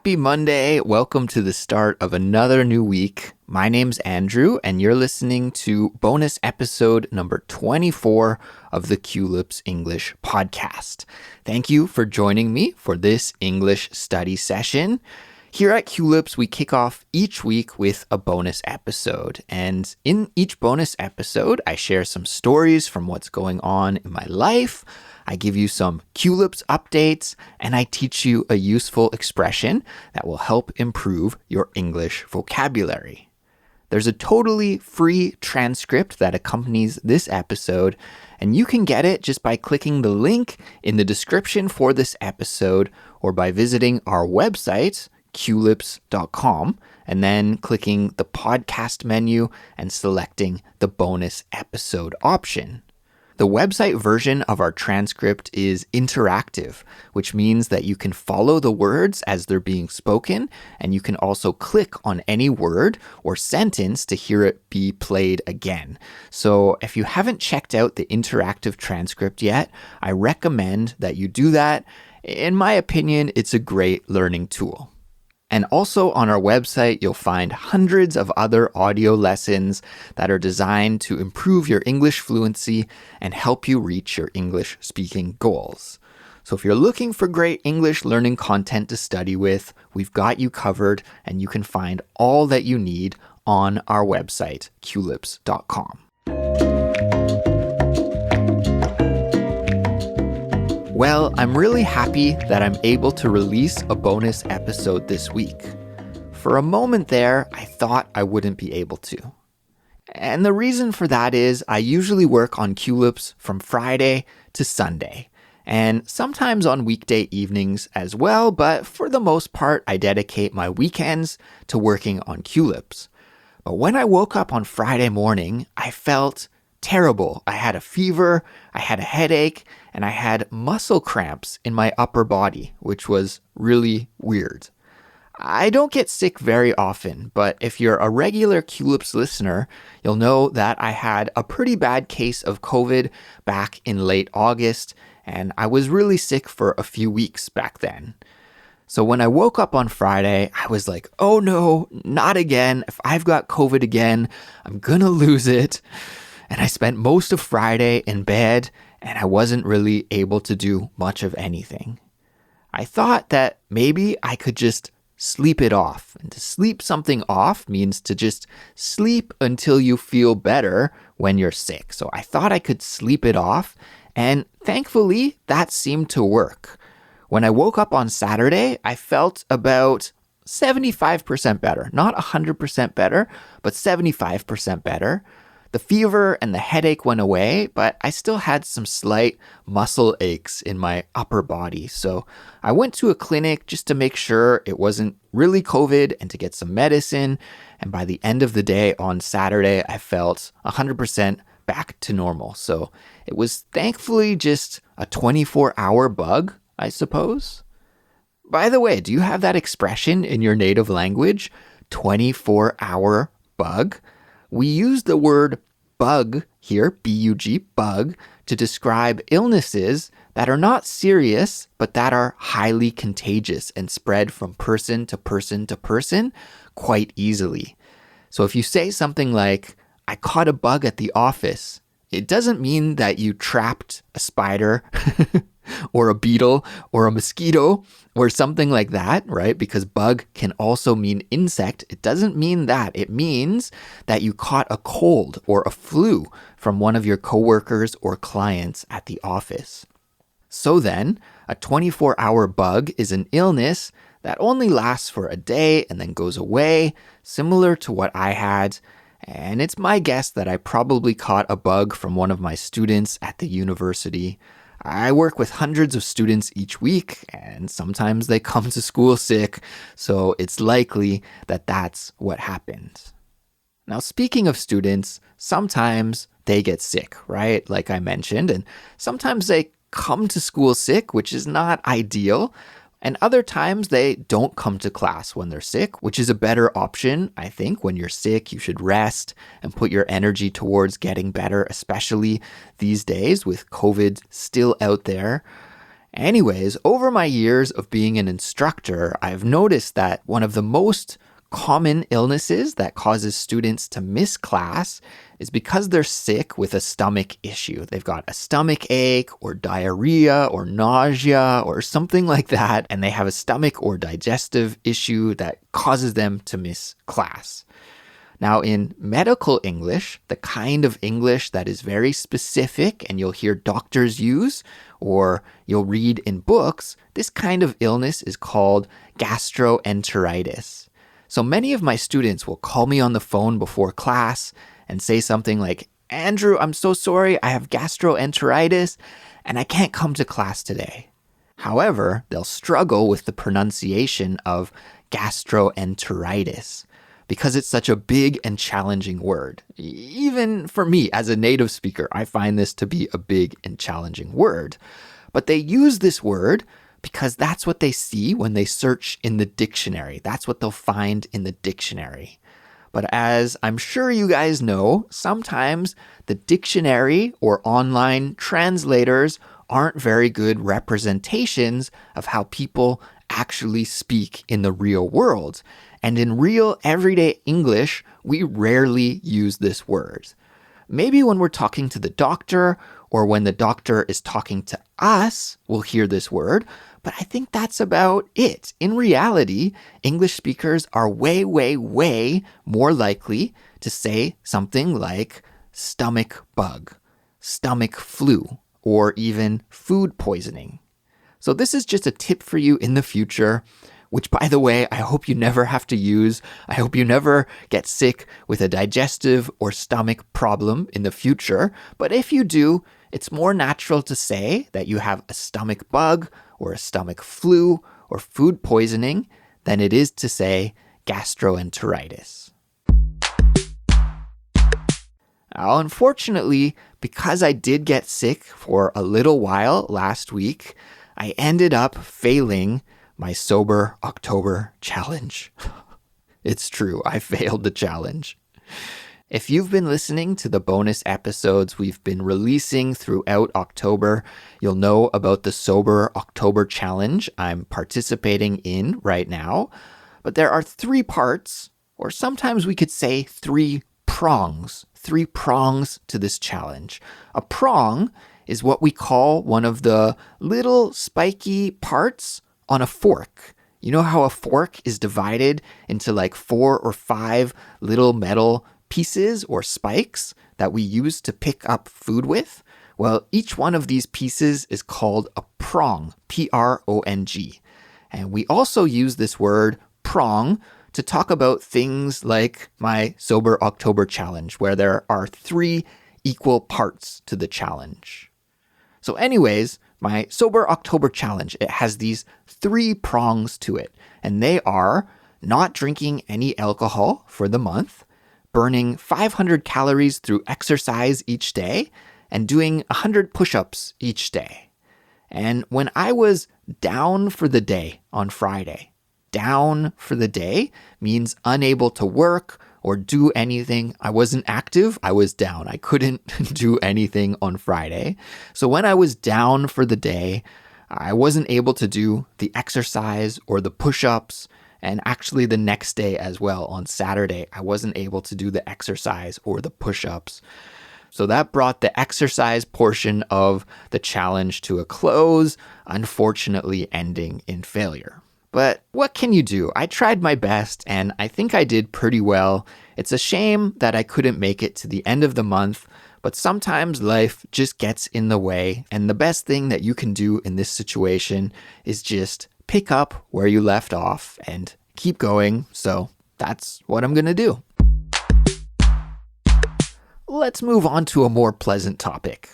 Happy Monday. Welcome to the start of another new week. My name's Andrew, and you're listening to bonus episode number 24 of the Culips English podcast. Thank you for joining me for this English study session. Here at Culips, we kick off each week with a bonus episode. And in each bonus episode, I share some stories from what's going on in my life. I give you some Culips updates, and I teach you a useful expression that will help improve your English vocabulary. There's a totally free transcript that accompanies this episode, and you can get it just by clicking the link in the description for this episode or by visiting our website, culips.com, and then clicking the podcast menu and selecting the bonus episode option. The website version of our transcript is interactive, which means that you can follow the words as they're being spoken, and you can also click on any word or sentence to hear it be played again. So if you haven't checked out the interactive transcript yet, I recommend that you do that. In my opinion, it's a great learning tool. And also on our website, you'll find hundreds of other audio lessons that are designed to improve your English fluency and help you reach your English speaking goals. So if you're looking for great English learning content to study with, we've got you covered, and you can find all that you need on our website, culips.com. Well, I'm really happy that I'm able to release a bonus episode this week. For a moment there, I thought I wouldn't be able to. And the reason for that is I usually work on Culips from Friday to Sunday, and sometimes on weekday evenings as well, but for the most part, I dedicate my weekends to working on Culips. But when I woke up on Friday morning, I felt terrible. I had a fever, I had a headache, and I had muscle cramps in my upper body, which was really weird. I don't get sick very often, but if you're a regular Culips listener, you'll know that I had a pretty bad case of COVID back in late August, and I was really sick for a few weeks back then. So when I woke up on Friday, I was like, oh no, not again. If I've got COVID again, I'm gonna lose it. And I spent most of Friday in bed, and I wasn't really able to do much of anything. I thought that maybe I could just sleep it off. And to sleep something off means to just sleep until you feel better when you're sick. So I thought I could sleep it off, and thankfully that seemed to work. When I woke up on Saturday, I felt about 75% better. Not 100% better, but 75% better. The fever and the headache went away, but I still had some slight muscle aches in my upper body. So I went to a clinic just to make sure it wasn't really COVID and to get some medicine. And by the end of the day on Saturday, I felt 100% back to normal. So it was thankfully just a 24-hour bug, I suppose. By the way, do you have that expression in your native language? 24-hour bug? We use the word bug here, B-U-G, bug, to describe illnesses that are not serious, but that are highly contagious and spread from person to person to person quite easily. So if you say something like, I caught a bug at the office, it doesn't mean that you trapped a spider or a beetle or a mosquito or something like that, right? Because bug can also mean insect. It doesn't mean that. It means that you caught a cold or a flu from one of your coworkers or clients at the office. So then, a 24-hour bug is an illness that only lasts for a day and then goes away, similar to what I had. And it's my guess that I probably caught a bug from one of my students at the university. I work with hundreds of students each week, and sometimes they come to school sick, so it's likely that that's what happened. Now, speaking of students, sometimes they get sick, right? Like I mentioned, and sometimes they come to school sick, which is not ideal. And other times they don't come to class when they're sick, which is a better option, I think. When you're sick, you should rest and put your energy towards getting better, especially these days with COVID still out there. Anyways, over my years of being an instructor, I've noticed that one of the most common illnesses that causes students to miss class is because they're sick with a stomach issue. They've got a stomach ache or diarrhea or nausea or something like that, and they have a stomach or digestive issue that causes them to miss class. Now, in medical English, the kind of English that is very specific and you'll hear doctors use or you'll read in books, this kind of illness is called gastroenteritis. So many of my students will call me on the phone before class and say something like, Andrew, I'm so sorry, I have gastroenteritis and I can't come to class today. However, they'll struggle with the pronunciation of gastroenteritis because it's such a big and challenging word. Even for me as a native speaker, I find this to be a big and challenging word. But they use this word because that's what they see when they search in the dictionary. That's what they'll find in the dictionary. But as I'm sure you guys know, sometimes the dictionary or online translators aren't very good representations of how people actually speak in the real world. And in real everyday English, we rarely use this word. Maybe when we're talking to the doctor or when the doctor is talking to us, we'll hear this word. But I think that's about it. In reality, English speakers are way, way, way more likely to say something like stomach bug, stomach flu, or even food poisoning. So this is just a tip for you in the future, which, by the way, I hope you never have to use. I hope you never get sick with a digestive or stomach problem in the future. But if you do, it's more natural to say that you have a stomach bug or a stomach flu or food poisoning than it is to say gastroenteritis. Now, unfortunately, because I did get sick for a little while last week, I ended up failing my Sober October challenge. It's true, I failed the challenge. If you've been listening to the bonus episodes we've been releasing throughout October, you'll know about the Sober October challenge I'm participating in right now. But there are 3 parts, or sometimes we could say 3 prongs to this challenge. A prong is what we call one of the little spiky parts on a fork. You know how a fork is divided into like 4 or 5 little metal pieces or spikes that we use to pick up food with? Well, each one of these pieces is called a prong, P-R-O-N-G. And we also use this word prong to talk about things like my Sober October challenge, where there are 3 equal parts to the challenge. So anyways, my Sober October challenge, it has these 3 prongs to it, and they are not drinking any alcohol for the month, burning 500 calories through exercise each day, and doing 100 push-ups each day. And when I was down for the day on Friday, down for the day means unable to work or do anything. I wasn't active, I was down. I couldn't do anything on Friday. So when I was down for the day, I wasn't able to do the exercise or the push-ups. And actually the next day as well, on Saturday, I wasn't able to do the exercise or the push-ups. So that brought the exercise portion of the challenge to a close, unfortunately ending in failure. But what can you do? I tried my best and I think I did pretty well. It's a shame that I couldn't make it to the end of the month, but sometimes life just gets in the way. And the best thing that you can do in this situation is just pick up where you left off and keep going. So that's what I'm going to do. Let's move on to a more pleasant topic.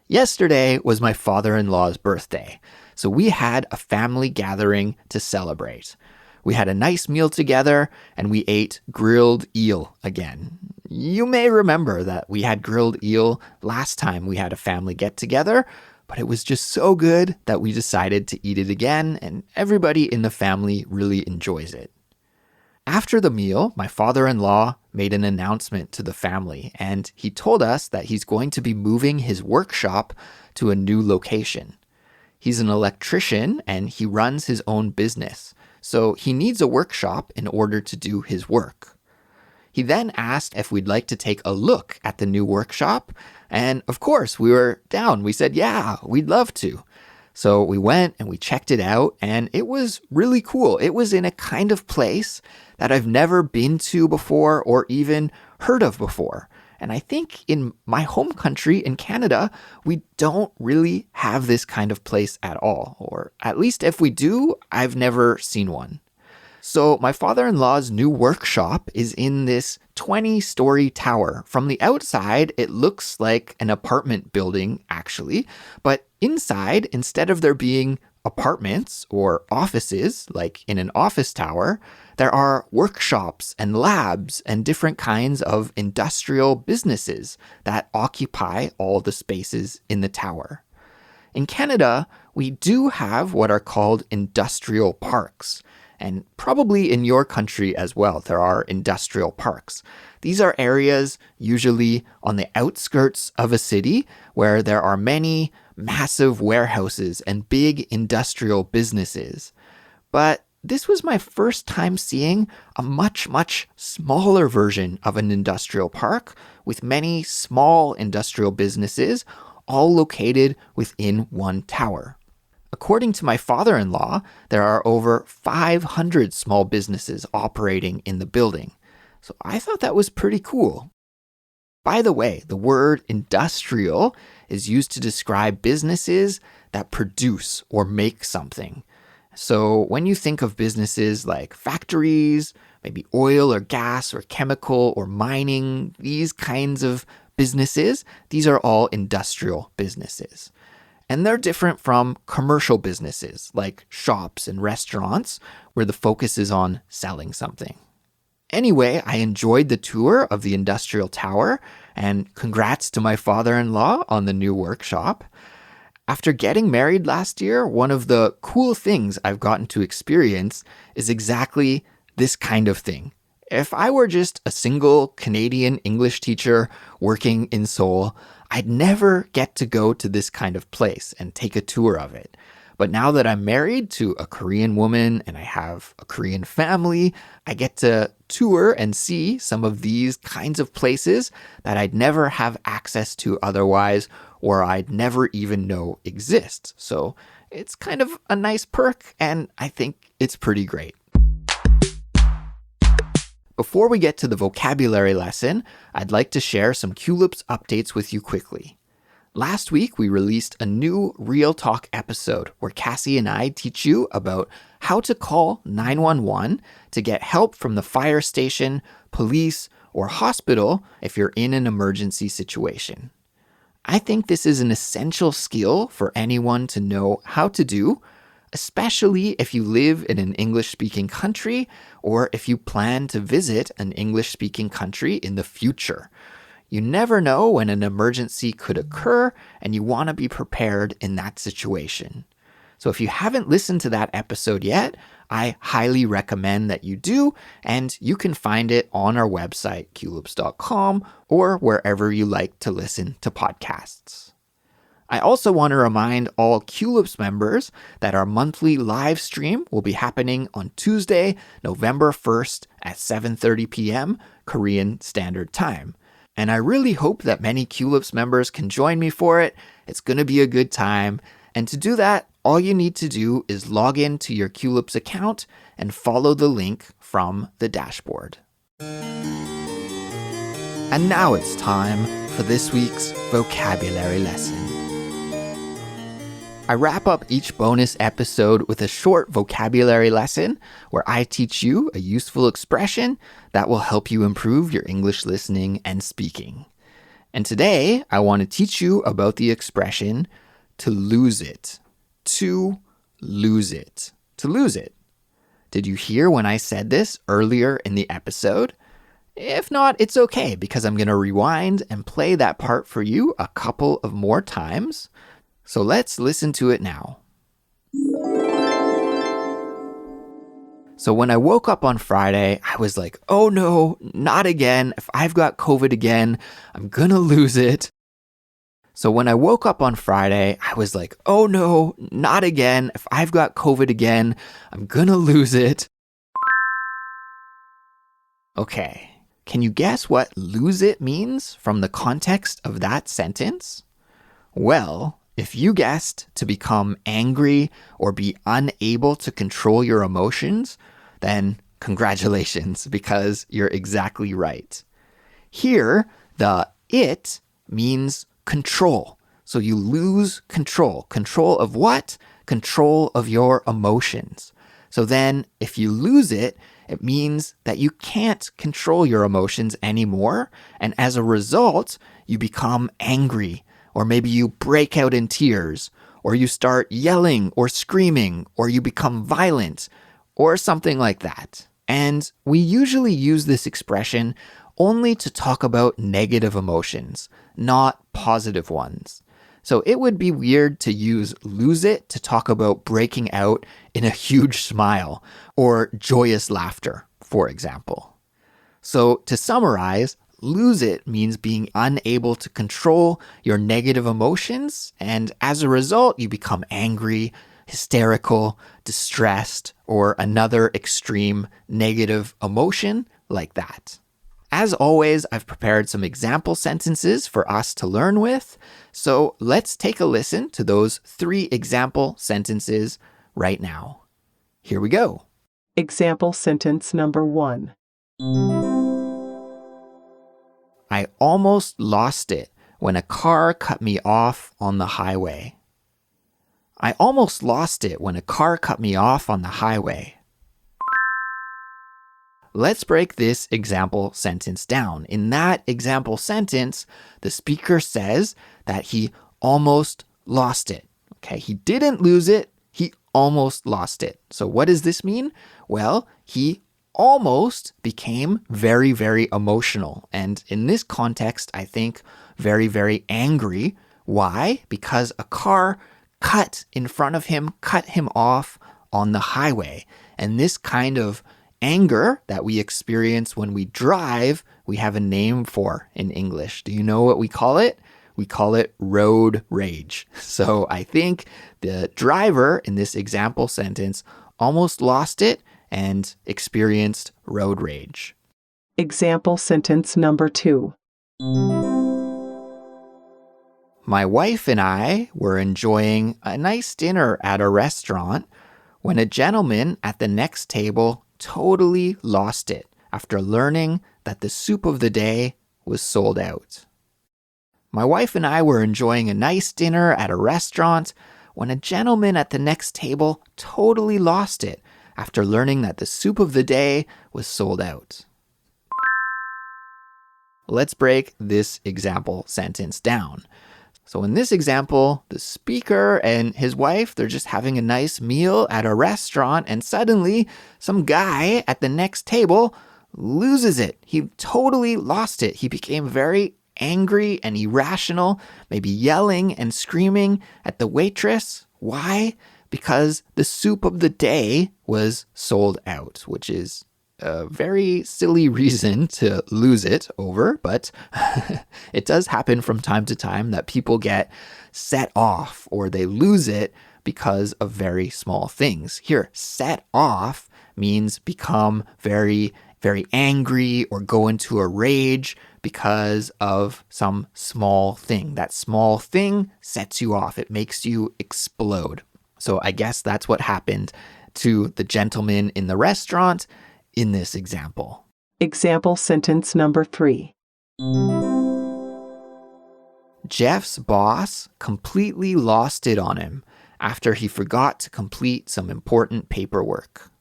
Yesterday was my father-in-law's birthday, so we had a family gathering to celebrate. We had a nice meal together and we ate grilled eel again. You may remember that we had grilled eel last time we had a family get-together, but it was just so good that we decided to eat it again, and everybody in the family really enjoys it. After the meal, my father-in-law made an announcement to the family, and he told us that he's going to be moving his workshop to a new location. He's an electrician and he runs his own business, so he needs a workshop in order to do his work. He then asked if we'd like to take a look at the new workshop, and of course we were down. We said, yeah, we'd love to. So we went and we checked it out, and it was really cool. It was in a kind of place that I've never been to before or even heard of before. And I think in my home country, in Canada, we don't really have this kind of place at all. Or at least if we do, I've never seen one. So my father-in-law's new workshop is in this 20-story tower. From the outside, it looks like an apartment building, actually. But inside, instead of there being apartments or offices, like in an office tower, there are workshops and labs and different kinds of industrial businesses that occupy all the spaces in the tower. In Canada, we do have what are called industrial parks. And probably in your country as well, there are industrial parks. These are areas usually on the outskirts of a city where there are many massive warehouses and big industrial businesses. But this was my first time seeing a much, much smaller version of an industrial park with many small industrial businesses all located within one tower. According to my father-in-law, there are over 500 small businesses operating in the building. So I thought that was pretty cool. By the way, the word industrial is used to describe businesses that produce or make something. So when you think of businesses like factories, maybe oil or gas or chemical or mining, these kinds of businesses, these are all industrial businesses. And they're different from commercial businesses like shops and restaurants where the focus is on selling something. Anyway, I enjoyed the tour of the industrial tower, and congrats to my father-in-law on the new workshop. After getting married last year, one of the cool things I've gotten to experience is exactly this kind of thing. If I were just a single Canadian English teacher working in Seoul, I'd never get to go to this kind of place and take a tour of it. But now that I'm married to a Korean woman and I have a Korean family, I get to tour and see some of these kinds of places that I'd never have access to otherwise, or I'd never even know exist. So it's kind of a nice perk, and I think it's pretty great. Before we get to the vocabulary lesson, I'd like to share some Culips updates with you quickly. Last week, we released a new Real Talk episode where Cassie and I teach you about how to call 911 to get help from the fire station, police, or hospital if you're in an emergency situation. I think this is an essential skill for anyone to know how to do, especially if you live in an English-speaking country or if you plan to visit an English-speaking country in the future. You never know when an emergency could occur, and you want to be prepared in that situation. So if you haven't listened to that episode yet, I highly recommend that you do, and you can find it on our website, culips.com, or wherever you like to listen to podcasts. I also want to remind all Culips members that our monthly live stream will be happening on Tuesday, November 1st at 7:30 p.m. Korean Standard Time. And I really hope that many Culips members can join me for it. It's going to be a good time. And to do that, all you need to do is log in to your Culips account and follow the link from the dashboard. And now it's time for this week's vocabulary lesson. I wrap up each bonus episode with a short vocabulary lesson where I teach you a useful expression that will help you improve your English listening and speaking. And today, I want to teach you about the expression to lose it. To lose it. To lose it. Did you hear when I said this earlier in the episode? If not, it's okay because I'm going to rewind and play that part for you a couple of more times. So let's listen to it now. So when I woke up on Friday, I was like, oh no, not again. If I've got COVID again, I'm gonna lose it. So when I woke up on Friday, I was like, oh no, not again. If I've got COVID again, I'm gonna lose it. Okay, can you guess what lose it means from the context of that sentence? Well, if you guessed to become angry or be unable to control your emotions, then congratulations, because you're exactly right. Here, the it means control. So you lose control. Control of what? Control of your emotions. So then if you lose it, it means that you can't control your emotions anymore. And as a result, you become angry, or maybe you break out in tears, or you start yelling or screaming, or you become violent, or something like that. And we usually use this expression only to talk about negative emotions, not positive ones. So it would be weird to use lose it to talk about breaking out in a huge smile or joyous laughter, for example. So to summarize, lose it means being unable to control your negative emotions, and as a result, you become angry, hysterical, distressed, or another extreme negative emotion like that. As always, I've prepared some example sentences for us to learn with, so let's take a listen to those 3 example sentences right now. Here we go. Example sentence number 1. I almost lost it when a car cut me off on the highway. I almost lost it when a car cut me off on the highway. Let's break this example sentence down. In that example sentence, the speaker says that he almost lost it. Okay, he didn't lose it, he almost lost it. So what does this mean? Well, he almost became very, very emotional. And in this context, I think very, very angry. Why? Because a car cut in front of him, cut him off on the highway. And this kind of anger that we experience when we drive, we have a name for in English. Do you know what we call it? We call it road rage. So I think the driver in this example sentence almost lost it and experienced road rage. Example sentence number 2. My wife and I were enjoying a nice dinner at a restaurant when a gentleman at the next table totally lost it after learning that the soup of the day was sold out. My wife and I were enjoying a nice dinner at a restaurant when a gentleman at the next table totally lost it after learning that the soup of the day was sold out. Let's break this example sentence down. So in this example, the speaker and his wife, they're just having a nice meal at a restaurant, and suddenly some guy at the next table loses it. He totally lost it. He became very angry and irrational, maybe yelling and screaming at the waitress. Why? Because the soup of the day was sold out, which is a very silly reason to lose it over, but it does happen from time to time that people get set off or they lose it because of very small things. Here, set off means become very, very angry or go into a rage because of some small thing. That small thing sets you off. It makes you explode. So I guess that's what happened to the gentleman in the restaurant in this example. Example sentence number 3. Jeff's boss completely lost it on him after he forgot to complete some important paperwork.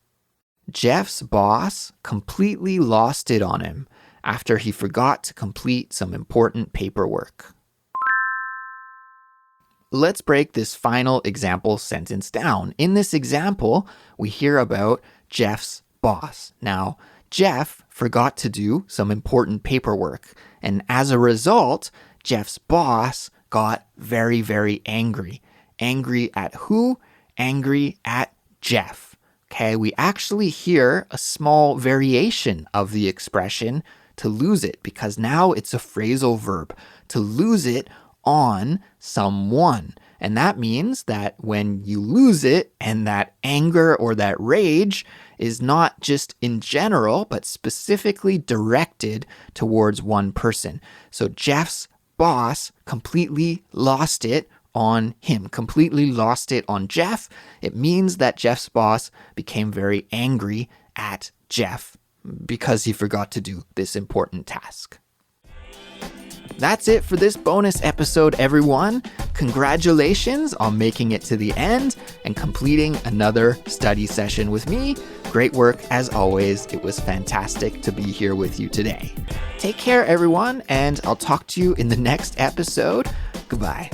Jeff's boss completely lost it on him after he forgot to complete some important paperwork. Let's break this final example sentence down. In this example, we hear about Jeff's boss. Now, Jeff forgot to do some important paperwork, and as a result, Jeff's boss got very, very angry. Angry at who? Angry at Jeff. Okay, we actually hear a small variation of the expression to lose it, because now it's a phrasal verb. To lose it on someone. And that means that when you lose it and that anger or that rage is not just in general, but specifically directed towards one person. So Jeff's boss completely lost it on him, completely lost it on Jeff. It means that Jeff's boss became very angry at Jeff because he forgot to do this important task. That's it for this bonus episode, everyone. Congratulations on making it to the end and completing another study session with me. Great work as always. It was fantastic to be here with you today. Take care, everyone, and I'll talk to you in the next episode. Goodbye.